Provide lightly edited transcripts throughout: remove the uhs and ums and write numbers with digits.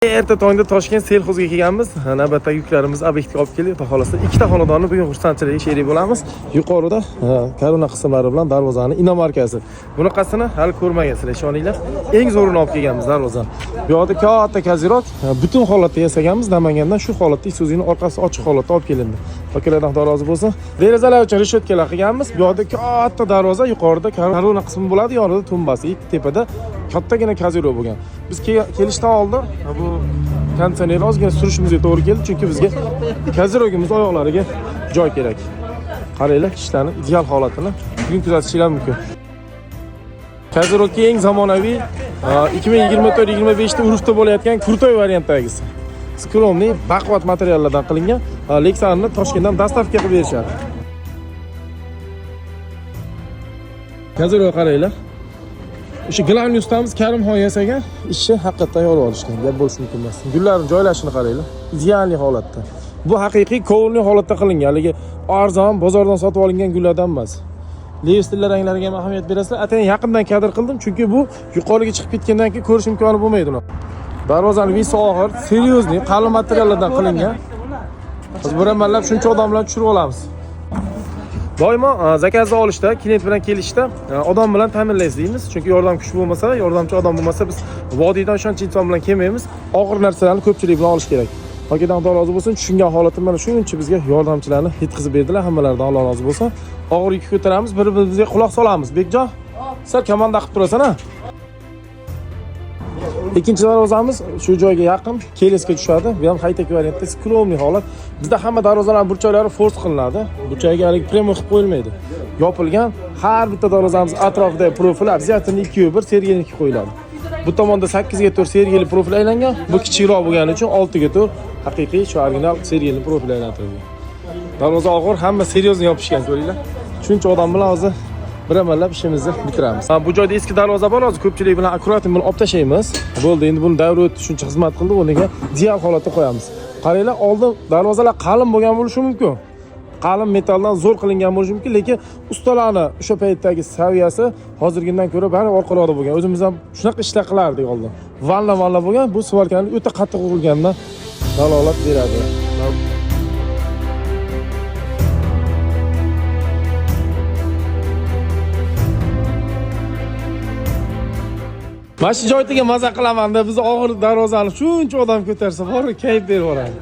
Erta tongda Toshkent Selxozga kelganmiz. Navbatdagi yuklarimiz obyektga olib keldik. Xudo xolasa ikkita xonadonni bugun xursandchilik sherik bo'lamiz. Yuqorida korona qismlari bilan darvozani inomarkasi. Bunaqasini hali ko'rmagasizlar, ishoninglar. Eng zo'rini olib kelganmiz darvozani. Bu yerda katta kazirok, butun holatda yasaganmiz. Namangandan shu holatda Isuzuning orqasi ochiq holatda olib kelindi. Vakillardan Xudo rozi bo'lsin. Derazalar uchun reshotkalar qilganmiz. Bu yerda katta darvoza, yuqorida korona qismi bo'ladi, yonida tumbasi, tepada kattagina kazirok bo'lgan. Biz kelishdan oldin bu konditsioner ozgina surishimizga to'g'ri keldi, chunki bizga kazirogimiz oyoqlariga joy kerak. Qaranglar, ishlarning ideal holatini bugun kuzatishingiz mumkin. Kazirogga eng zamonaviy 2024-25 da urfda bo'layotgan kurtoy variantdagisi. Skromniy, baquvvat materiallardan qilingan Lexanni Toshkentdan dostavka qilib berishadi. Kazirog qaranglar. O'sha Glavniy ustamiz Karimxon yasagan ishni haqiqatan yorib olishgan. Gap bo'lishi mumkin emas. Gullarning joylashini qaranglar. Ideal holatda. Bu haqiqiy kovulli holatda qilingan. Haligi arzon bozordan sotib olingan gullardan emas. Levstillar ranglariga ham ahamiyat berasizlar. Atayin yaqindan kadr qildim, chunki bu yuqoriga chiqib ketgandan keyin ko'rish imkoni bo'lmaydi uni. Darvozaning visi og'ir, seryozni, qalin materiallardan qilingan. Biz buramanlab shuncha odam bilan tushirib olamiz. Doimo zakazni olishda, klient bilan kelishda odam bilan ta'minlaymiz deymiz. Chunki yordam kuch bo'lmasa, yordamchi odam bo'lmasa biz vodiydan ishonchli inson bilan kelmaymiz. Og'ir narsalarni ko'pchilik bilan olish kerak. Hokidan Xudo rozi bo'lsin, tushungan holatim mana shuncha bizga yordamchilarni yetkazib berdilar. Hammalaridan Alloh rozi bo'lsin. Og'ir yuk ko'taramiz, bir-birimizga quloq solamiz. Bekjon, sen komanda qilib turasan-a? Ikkinchi darvozamiz shu joyga yaqin, kelesga tushadi. Bu ham high-tech variantda, skromli holat. Bizda hamma darvozalar burchaklari force qilinadi. Burchagiga hali premo qilib qo'yilmaydi. Yopilgan har bitta darvozamiz atrofidagi profil обязательно 2/1 sergelniki qo'yiladi. Bu tomonda 8/4 sergeli profil aylangan, bu kichikroq bo'lgani uchun 6/4 haqiqiy shu original sergeli profil aylantirilgan. Darvoza og'ir, hamma seryozni yopishgan, ko'ringlar. Shuncha odam bilan hozir biramallab ishimizni bitiramiz. Bu joyda eski darvoza bor, hozir ko'pchilik bilan akkuratni buni olib tashlaymiz. Bo'ldi, endi buni davr o'tdi, shuncha xizmat qildi, o'rniga ideal holatda qo'yamiz. Qaranglar, oldin darvozalar qalin bo'lgan bo'lishi mumkin. Qalin metalldan zo'r qilingan bo'lishi mumkin, lekin ustalarning o'sha paytdagi saviyasi hozirgidan ko'ra bari orqaroqda bo'lgan. O'zimiz ham shunaqa ishlar qilardik oldin. Vanna bo'lgan, bu svarkani o'ta qattiq urilgandan dalolat beradi. Mana shu joyga maza qilaman-da, biz og'ir darvozani shuncha odam ko'tarsa, bor kayf berib boradi.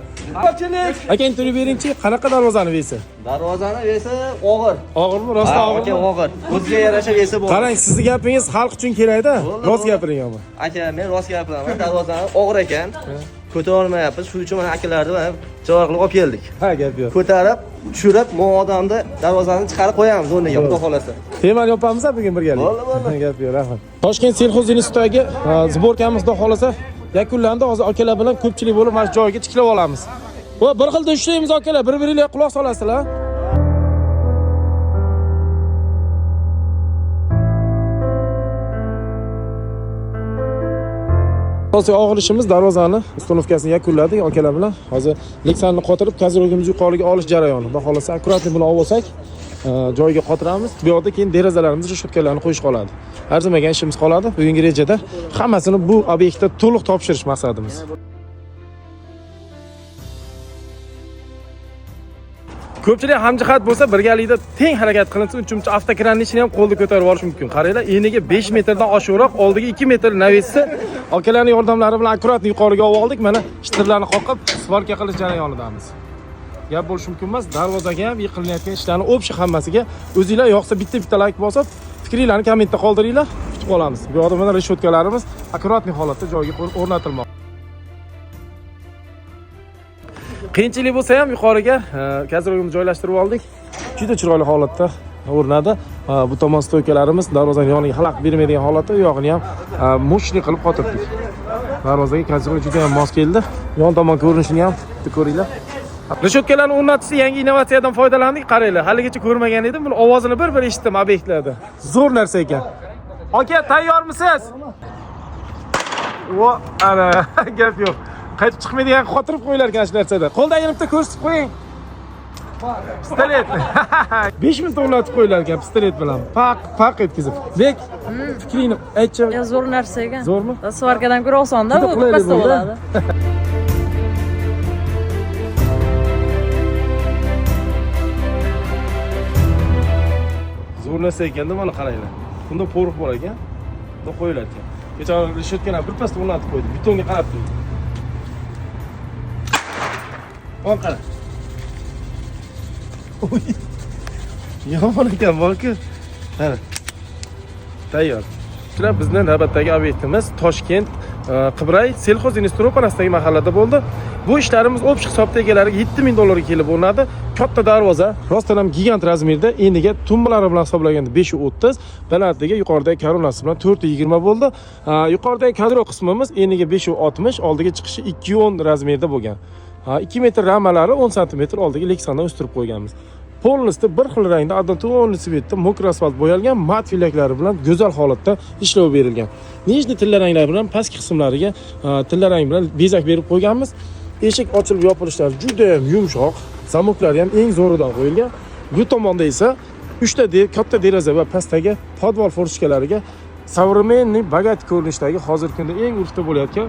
Ko'pchilik. Aka, intervyu bering-chi, qanaqa darvozani vesi? Darvozani vesi og'ir. Og'irmi? Rost og'ir. Aka, og'ir. O'ziga yarasha vesi bor. Qarang, sizning gapingiz xalq uchun kerak-da. Rost gapiring ama. Aka, men rost gapiraman. Darvozani og'ir ekan. Ko'tara olmayapmiz. Shuning uchun mana akalarni va javob olib keldik. Ha, gap yo'q. Ko'tarib, tushirib, bu odamni darvozani chiqarib qo'yamiz o'rniga, xudo xolasa. Temani yopamiz-a bugun birgalikda? Bo'ldi. Gap yo'q, rahmat. Toshkent Selxoz institutidagi sborkamiz xudo xolasa yakunlandi. Hozir akalar bilan ko'pchilik bo'lib mana shu joyga tiklab olamiz. Va bir xilda ishlaymiz akalar, bir-biringizga quloq solasizlar. Asosiy og'ir ishimiz darvozani ustanovkasini yakunladik akalar bilan. Hozir Lexanni qotirib, kazirogimizni yuqoriga olish jarayoni. Xudo xolasa akkuratni buni olib olsak, joyiga qotiramiz. Bu yerda keyin derazalarimiz, reshotkalarni qo'yish qoladi. Arzimagan ishimiz qoladi. Bugungi rejada hammasini bu obyektda to'liq topshirish maqsadimiz. Ko'pchilik hamjihat bo'lsa, birgalikda teng harakat qilinsa, uncha avtokranni ishini ham qo'lda ko'tarib olish mumkin. Qaranglar, eniga 5 metrdan oshiqroq, oldiga 2 metr navesi akalarning yordamlari bilan akkuratni yuqoriga olib oldik. Mana shtirlarni qoqib, svarka qilish jarayonidamiz. Gap bo'lishi mumkin emas. Darvozaga ham yiqilinayotgan ishlarni o'pshi hammasiga o'zingizlar yoqsa bitta like bosib, fikringizni kommentda qoldiringlar, kutib qolamiz. Bu yerda mana reshotkalarimiz akkuratni holatda joyiga o'rnatilmoqda. Qiyinchilik bo'lsa ham yuqoriga kazirogimizni joylashtirib oldik. Juda chiroyli holatda o'rnadi. Bu tomon stoykalarimiz darvozaning yoniga xalaqit bermaydigan holatda, u yog'ini ham mushli qilib qotirdik. Darvozaga kazirog juda ham mos keldi. Yon tomon ko'rinishini ham ko'ringlar. Reshotkalarni o'rnatishda yangi innovatsiyadan foydalandik. Qaranglar, haligacha ko'rmagan edim. Buni ovozini bir eshitdim obyektlarda. Zo'r narsa ekan. Aka, tayyormisiz? Vo, ana, gap yo'q. Qaytib chiqmaydigan xotirib qo'ylar ekan shu narsada. Qo'ldagi bitta ko'rsatib qo'ying. Pistolet. 5 minutda o'rnatib qo'yilar ekan pistolet bilan. Paq etkizib. Bek, fikringni aytchi. Ya zo'r narsa ekan. Zo'rmi? Svarkadan ko'ra osonda bu Juda qulaylik pasta bo'ldi. bo'ladi. Zo'r narsa ekanda mana qaranglar. Bunda po'riq bor ekan. Bunda qo'yilar ekan. Kecha rishotkadan bir pasta o'rnatib qo'ydi. Betonga qarab turdi. Ol qara. Oy. Yomon ekan borku. Mana. Tayyor. Shular bizning navbatdagi obyektimiz Toshkent Qibray Selxozinstrument panasidagi mahallada bo'ldi. Bu ishlarimiz общий hisobda egalariga $7000 kelib o'rnadi. Katta darvoza, rostdan ham gigant razmerda, eniga tumbalari bilan hisoblaganda 530, balandligi yuqoridagi koronasi bilan 420 bo'ldi. Yuqoridagi kadro qismimiz eniga 560, oldiga chiqishi 210 razmerda bo'lgan. 2 metr ramalari 10 sm oldiga leksondan o'stirib qo'yganmiz. Polnistda bir xil rangda однотонный svetda mokr asfalt bo'yalgan, mat filaklari bilan go'zal holatda ishlov berilgan. Nijniy tilla ranglar bilan pastki qismlariga tilla rang bilan bezak berib qo'yganmiz. Eshik ochilib yopilishlari juda ham yumshoq, zamoklari ham eng zo'ridan qo'yilgan. Bu tomonda esa 3 ta katta deraza va pastdagi podval forchkalariga современный bogat ko'rinishdagi hozirgi kunda eng urfda bo'layotgan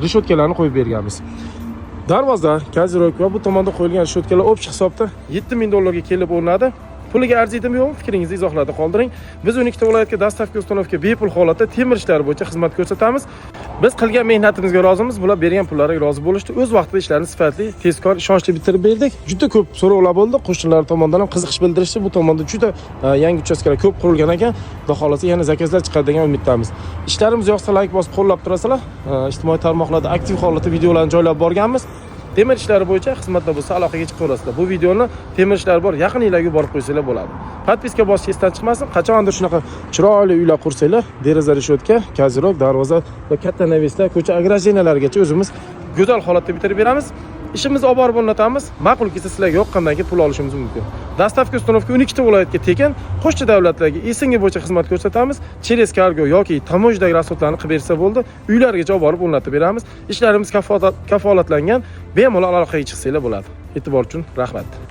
rishotkalarni qo'yib berganmiz. Darvoza, kazirok va bu tomonda qo'yilgan rishotkalar общий hisobda $7000 ga kelib o'rnadi. Puliga arziydimi yo'qmi? Fikringizni izohlarda qoldiring. Biz 12 ta viloyatga dostavka uстановка bepul holatda temir ishlari bo'yicha xizmat ko'rsatamiz. Biz qilgan mehnatimizga rozimiz, bular bergan pullariga rozi bo'lishdi. O'z vaqtida ishlarni sifatli, tezkor, ishonchli bitirib berdik. Juda ko'p so'rovlar bo'ldi. Qo'shnilar tomonidan ham qiziqish bildirishdi. Bu tomonda juda yangi uchastkalar ko'p qurilgan ekan. Xudo xolasa yana zakazlar chiqadi degan umiddamiz. Ishlarimiz yoqsa like bosib qo'llab turasizlar. Ijtimoiy tarmoqlarda aktiv holatda videolarni joylab borganmiz. Temir ishlari bo'yicha xizmatda bo'lsa aloqaga chiqaverasizlar. Bu videoni temir ishlari bor yaqininglarga borib qo'ysanglar bo'ladi. Podpiska bosish esdan chiqmasin. Qachondir shunaqa chiroyli uylar qursanglar, deraza rishotka, kazirok, darvoza va katta naveslar, ko'cha ograjeniyalarigacha o'zimiz go'zal holatda bitirib beramiz. Ishimizni olib borib o'rnatamiz. Ma'qul kelsa sizlarga yoqqandan keyin pul olishimiz mumkin. Dostavka uстановка 12 ta viloyatga tekin, qo'shni davlatlarga esinga bo'yicha xizmat ko'rsatamiz. Через kargo yoki tamojdagi rasodlarni qilib bersa bo'ldi. Uylargacha olib borib o'rnatib beramiz. Ishlarimiz kafolatlangan. Bemalol aloqaga chiqsanglar bo'ladi. E'tibor uchun rahmat.